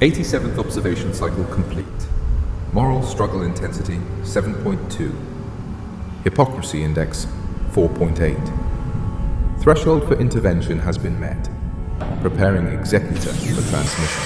'87th observation cycle complete. Moral struggle intensity 7.2. Hypocrisy index 4.8. Threshold for intervention has been met. Preparing executor for transmission.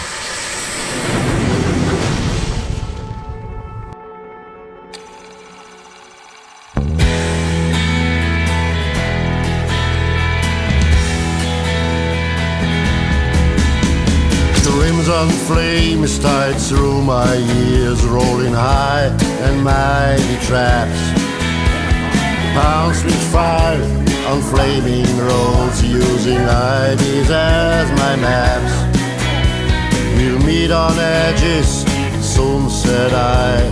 Crimson flame is tied through my ears, rolling high and mighty traps. Pounds with fire on flaming roads, using ideas as my maps. We'll meet on edges, soon said I,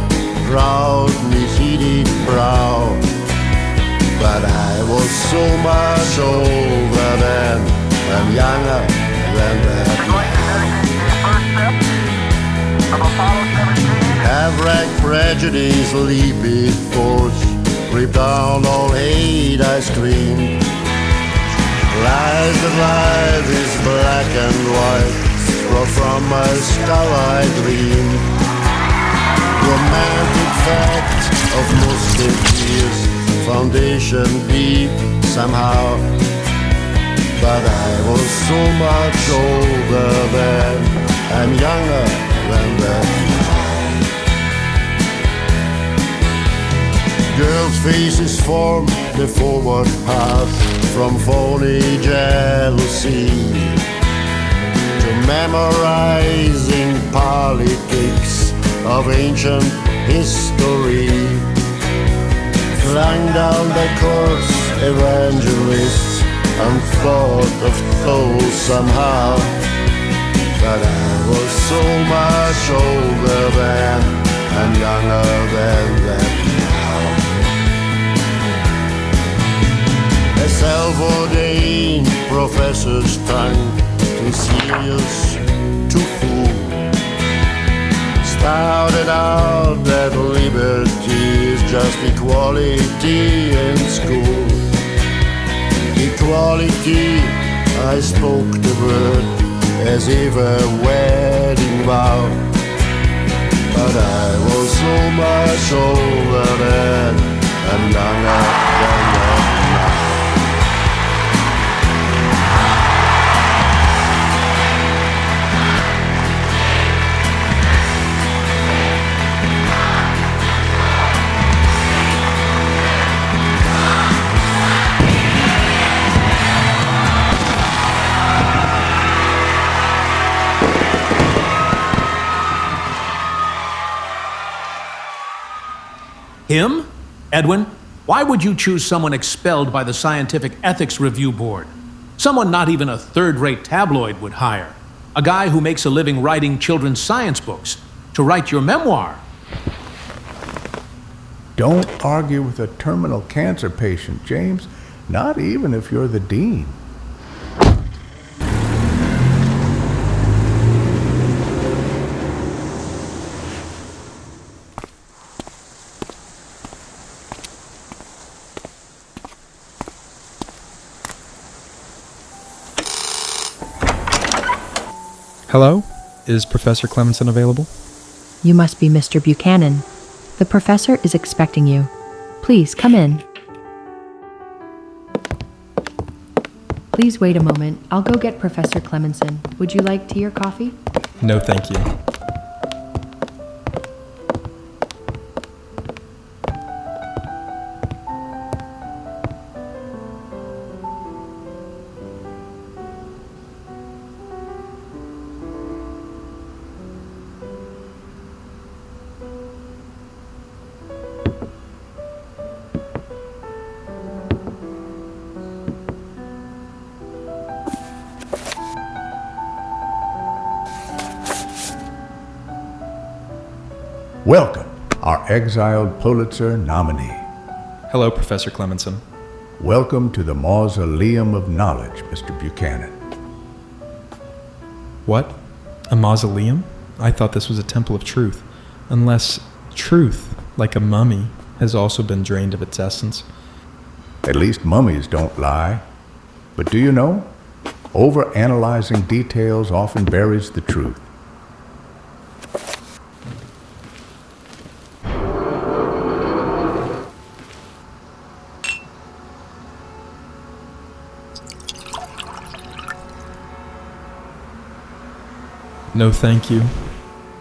proudly heated brow. But I was so much older then, and younger than that. Have-racked prejudice, leaping force, rip down all hate, I screamed. Lies that lies is black and white, brought from my skull I dreamed. Romantic fact of musketeers, foundation deep somehow. But I was so much older then, I'm younger than that. Girls' faces form the forward path from phony jealousy to memorizing politics of ancient history. Flung down the course, evangelists, unthought of those somehow. But I was so much older then, and younger than that. A self-ordained professor's tongue, too serious to fool, started out that liberty is just equality in school. Equality, I spoke the word as if a wedding vow. But I was so much older then, and younger than that. Him? Edwin? Why would you choose someone expelled by the Scientific Ethics Review Board? Someone not even a third-rate tabloid would hire. A guy who makes a living writing children's science books to write your memoir. Don't argue with a terminal cancer patient, James. Not even if you're the dean. Hello? Is Professor Clemenson available? You must be Mr. Buchanan. The professor is expecting you. Please come in. Please wait a moment. I'll go get Professor Clemenson. Would you like tea or coffee? No, thank you. Welcome, our exiled Pulitzer nominee. Hello, Professor Clemenson. Welcome to the Mausoleum of Knowledge, Mr. Buchanan. What? A mausoleum? I thought this was a temple of truth. Unless truth, like a mummy, has also been drained of its essence. At least mummies don't lie. But do you know? Overanalyzing details often buries the truth. No, thank you.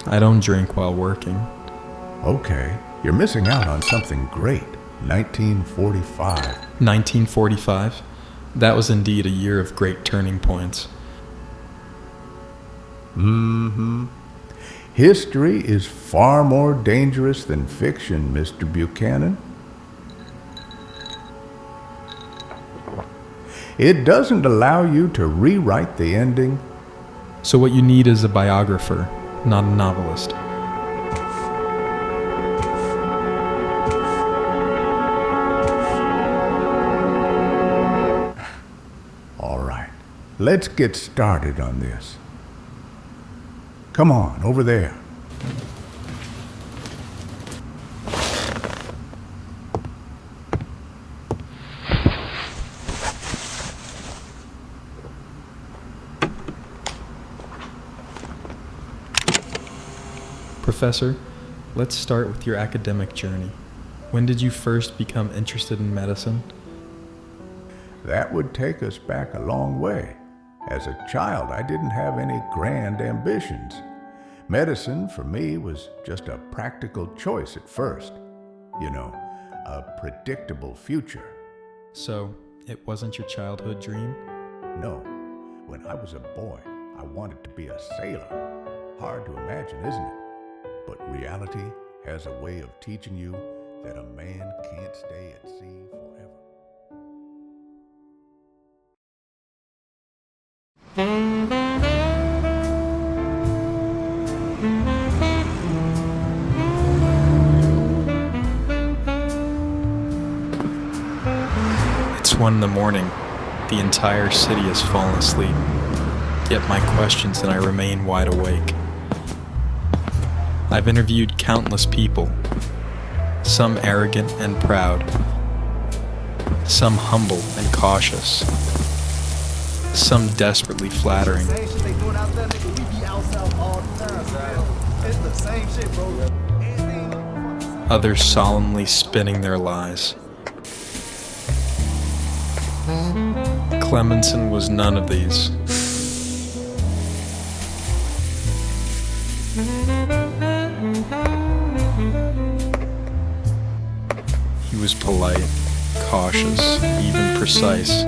I don't drink while working. Okay, you're missing out on something great. 1945. 1945? That was indeed a year of great turning points. History is far more dangerous than fiction, Mr. Buchanan. It doesn't allow you to rewrite the ending. So what you need is a biographer, not a novelist. All right, let's get started on this. Come on, over there. Professor, let's start with your academic journey. When did you first become interested in medicine? That would take us back a long way. As a child, I didn't have any grand ambitions. Medicine, for me, was just a practical choice at first. You know, a predictable future. So, it wasn't your childhood dream? No, when I was a boy, I wanted to be a sailor. Hard to imagine, isn't it? But reality has a way of teaching you that a man can't stay at sea forever. It's 1 a.m. The entire city has fallen asleep. Yet my questions and I remain wide awake. I've interviewed countless people, some arrogant and proud, some humble and cautious, some desperately flattering, others solemnly spinning their lies. Clemenson was none of these. He was polite, cautious, even precise.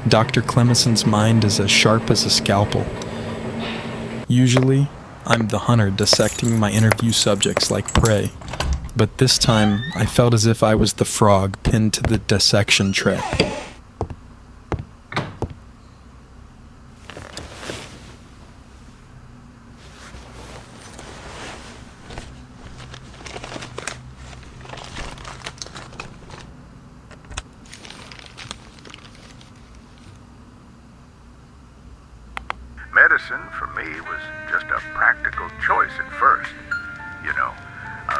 Dr. Clemenson's mind is as sharp as a scalpel. Usually, I'm the hunter dissecting my interview subjects like prey, but this time I felt as if I was the frog pinned to the dissection tray. Medicine, for me, was just a practical choice at first. You know.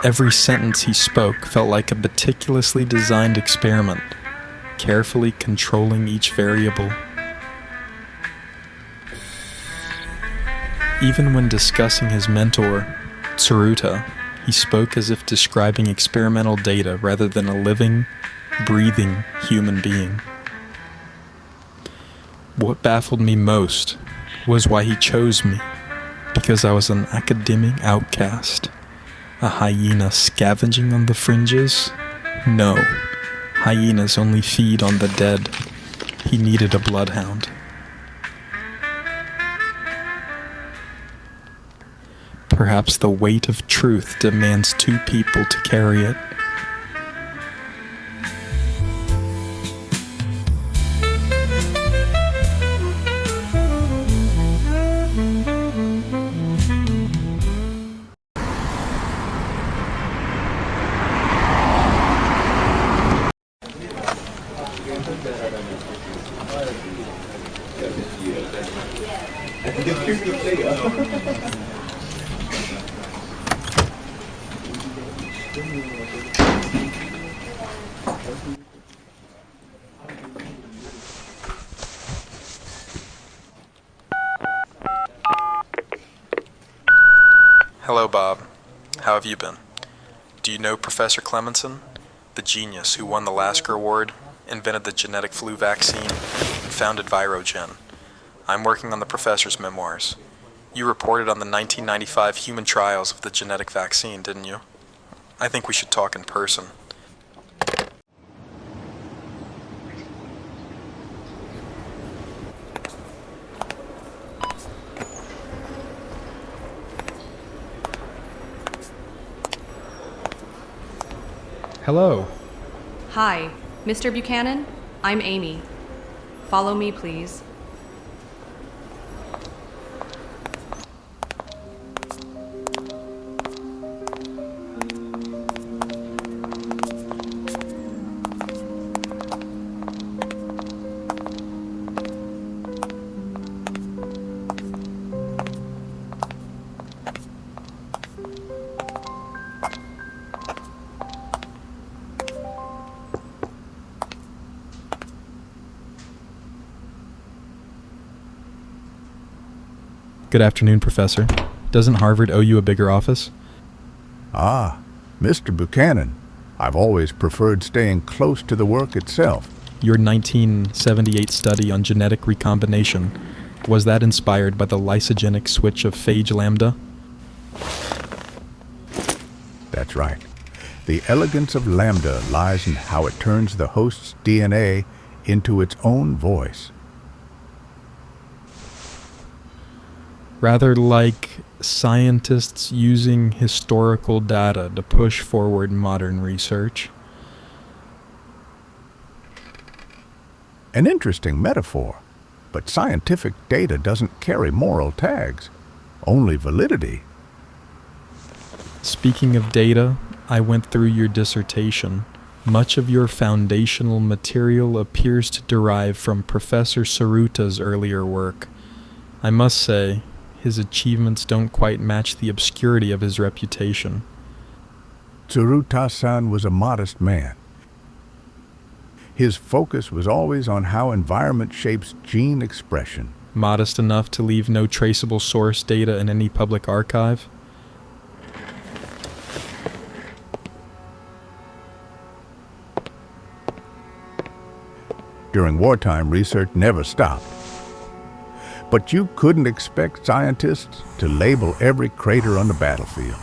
Every sentence he spoke felt like a meticulously designed experiment, carefully controlling each variable. Even when discussing his mentor, Tsuruta, he spoke as if describing experimental data rather than a living, breathing human being. What baffled me most was why he chose me, because I was an academic outcast, a hyena scavenging on the fringes? No, Hyenas only feed on the dead. He needed a bloodhound. Perhaps the weight of truth demands two people to carry it. Hello, Bob. How have you been? Do you know Professor Clemenson? The genius who won the Lasker Award, invented the genetic flu vaccine, and founded Virogen. I'm working on the professor's memoirs. You reported on the 1995 human trials of the genetic vaccine, didn't you? I think we should talk in person. Hello. Hi, Mr. Buchanan. I'm Amy. Follow me, please. Good afternoon, Professor. Doesn't Harvard owe you a bigger office? Ah, Mr. Buchanan. I've always preferred staying close to the work itself. Your 1978 study on genetic recombination, was that inspired by the lysogenic switch of phage lambda? That's right. The elegance of lambda lies in how it turns the host's DNA into its own voice. Rather like scientists using historical data to push forward modern research. An interesting metaphor, but scientific data doesn't carry moral tags, only validity. Speaking of data, I went through your dissertation. Much of your foundational material appears to derive from Professor Saruta's earlier work. I must say, his achievements don't quite match the obscurity of his reputation. Tsuruta-san was a modest man. His focus was always on how environment shapes gene expression. Modest enough to leave no traceable source data in any public archive? During wartime, research never stopped. But you couldn't expect scientists to label every crater on the battlefield.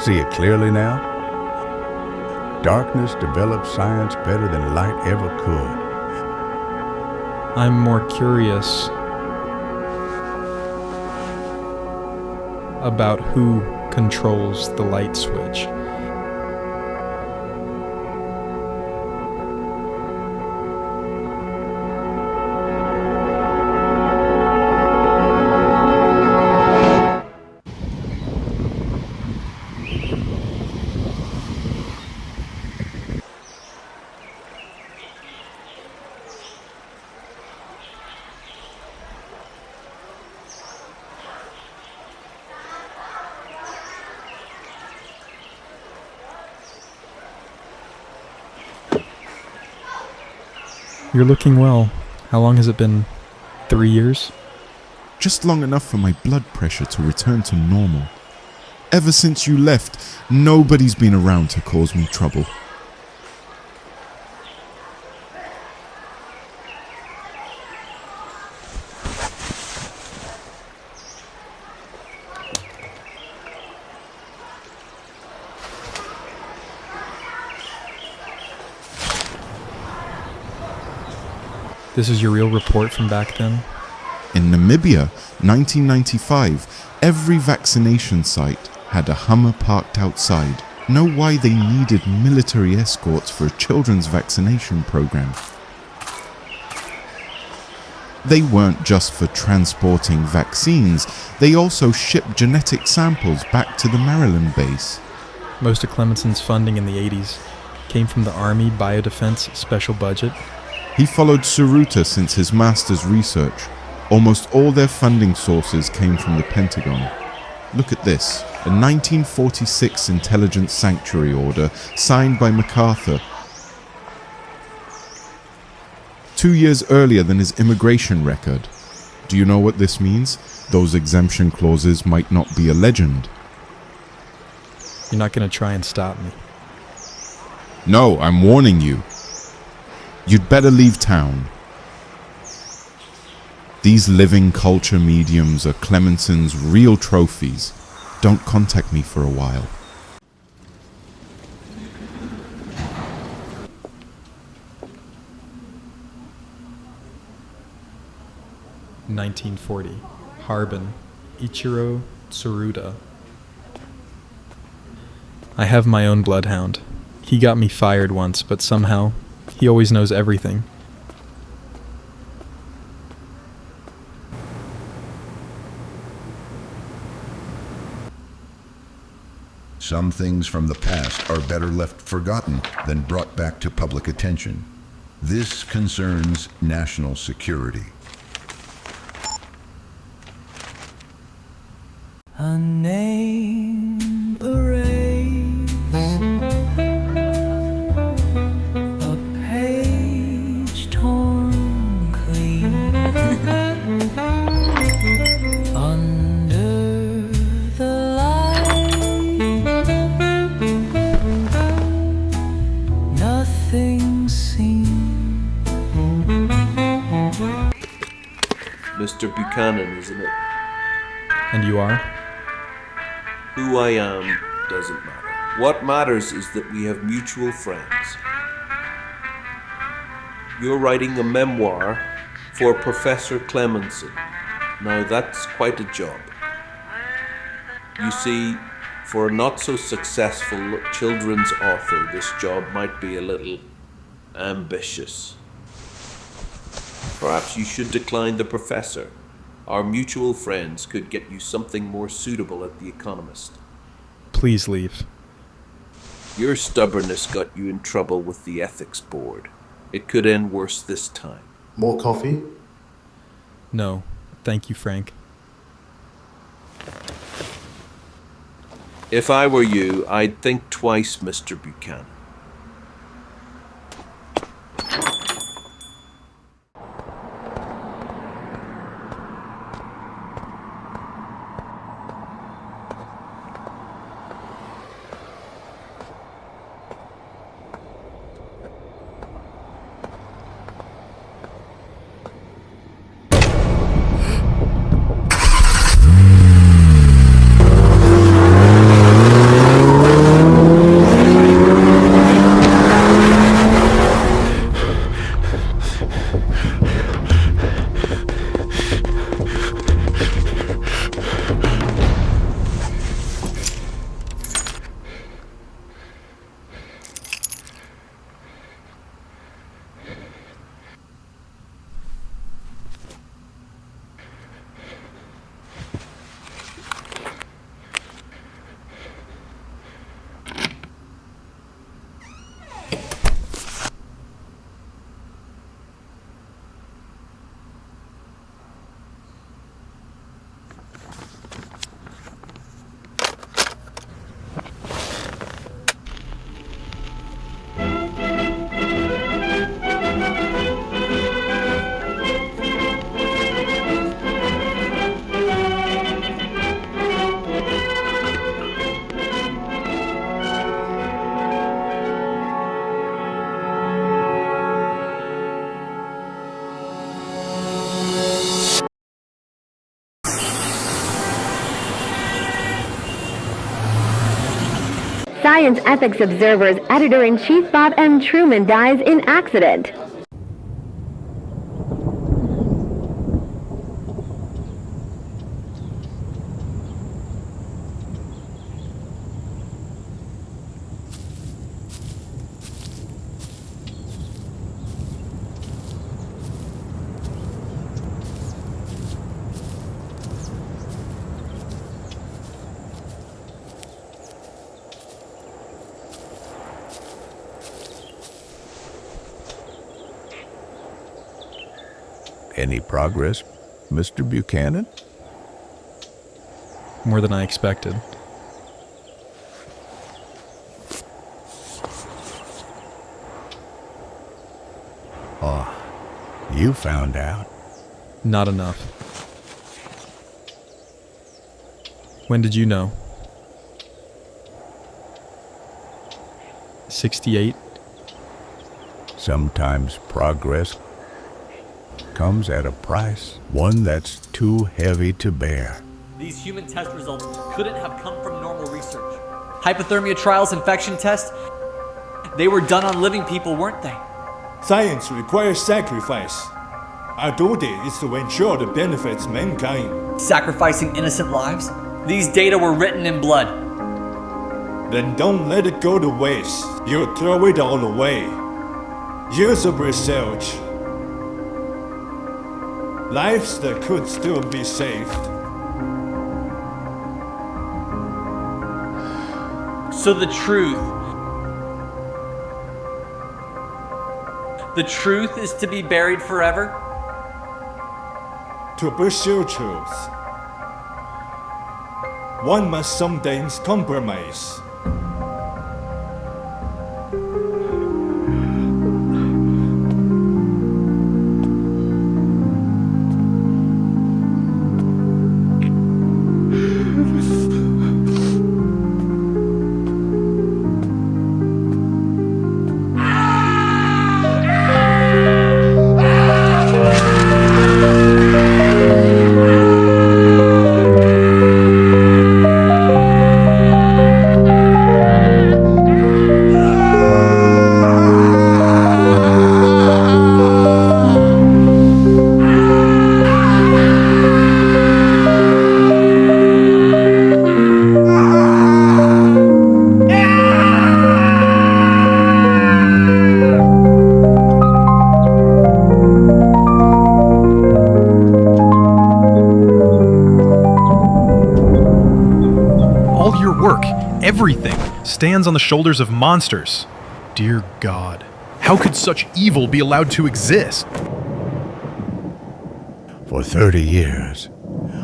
See it clearly now? Darkness develops science better than light ever could. I'm more curious about who controls the light switch. You're looking well. How long has it been? 3 years? Just long enough for my blood pressure to return to normal. Ever since you left, nobody's been around to cause me trouble. This is your real report from back then? In Namibia, 1995, every vaccination site had a Hummer parked outside. Know why they needed military escorts for a children's vaccination program? They weren't just for transporting vaccines, they also shipped genetic samples back to the Maryland base. Most of Clemenson's funding in the 80s came from the Army Biodefense Special Budget. He followed Suruta since his master's research. Almost all their funding sources came from the Pentagon. Look at this, a 1946 Intelligence Sanctuary Order signed by MacArthur 2 years earlier than his immigration record. Do you know what this means? Those exemption clauses might not be a legend. You're not going to try and stop me. No, I'm warning you. You'd better leave town. These living culture mediums are Clemenson's real trophies. Don't contact me for a while. (1940) Harbin, Ichiro Tsuruta. I have my own bloodhound. He got me fired once, but somehow he always knows everything. Some things from the past are better left forgotten than brought back to public attention. This concerns national security. A name parade, a page torn clean, under the light, nothing seen. Mr. Buchanan, isn't it? And you are? Who I am doesn't matter. What matters is that we have mutual friends. You're writing a memoir for Professor Clemenson. Now that's quite a job. You see, for a not-so-successful children's author, this job might be a little ambitious. Perhaps you should decline the professor. Our mutual friends could get you something more suitable at The Economist. Please leave. Your stubbornness got you in trouble with the ethics board. It could end worse this time. More coffee? No, thank you, Frank. If I were you, I'd think twice, Mr. Buchanan. Science Ethics Observer's editor-in-chief Bob M. Truman dies in accident. Any progress, Mr. Buchanan? More than I expected. Oh, you found out. Not enough. When did you know? 68? Sometimes progress comes at a price, one that's too heavy to bear. These human test results couldn't have come from normal research. Hypothermia trials, infection tests, they were done on living people, weren't they? Science requires sacrifice. Our duty is to ensure it benefits mankind. Sacrificing innocent lives? These data were written in blood. Then don't let it go to waste. You'll throw it all away. Years of research. Lives that could still be saved. So the truth is to be buried forever? To pursue truth, one must sometimes compromise. Everything stands on the shoulders of monsters. Dear God, how could such evil be allowed to exist? For 30 years,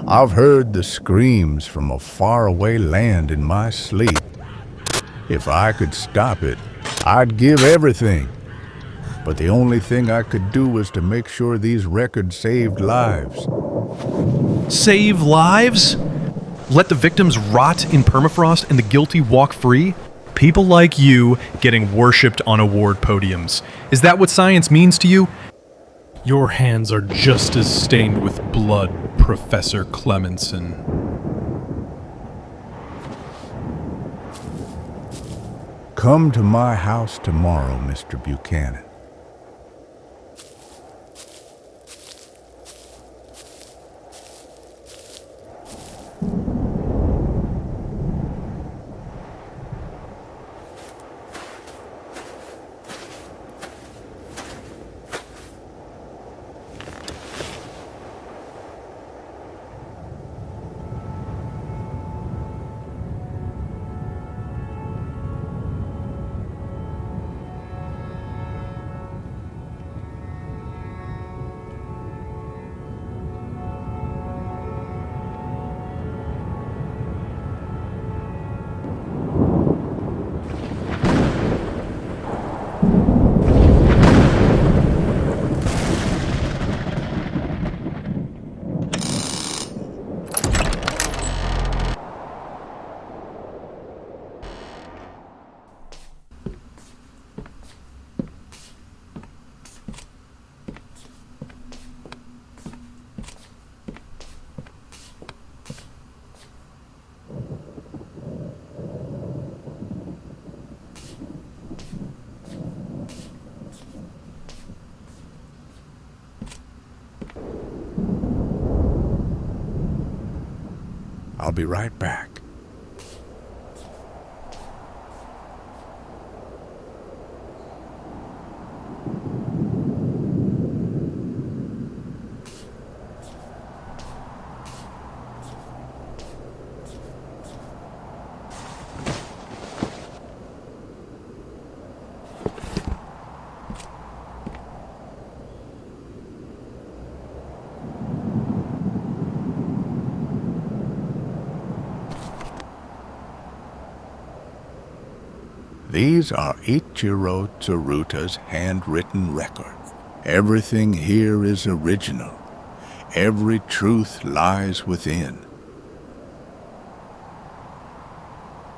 I've heard the screams from a faraway land in my sleep. If I could stop it, I'd give everything. But the only thing I could do was to make sure these records saved lives. Save lives? Let the victims rot in permafrost and the guilty walk free? People like you getting worshipped on award podiums. Is that what science means to you? Your hands are just as stained with blood, Professor Clemenson. Come to my house tomorrow, Mr. Buchanan. I'll be right back. These are Ichiro Tsuruta's handwritten record. Everything here is original. Every truth lies within.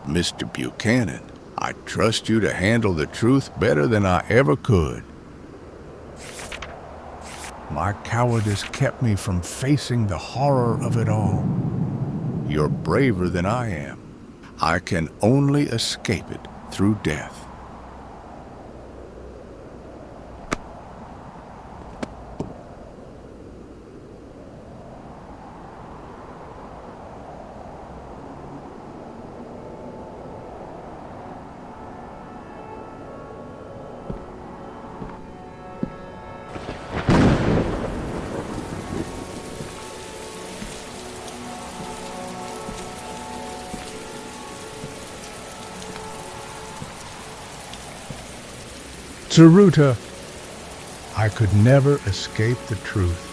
Mr. Buchanan, I trust you to handle the truth better than I ever could. My cowardice kept me from facing the horror of it all. You're braver than I am. I can only escape it through death. Tsuruta, I could never escape the truth.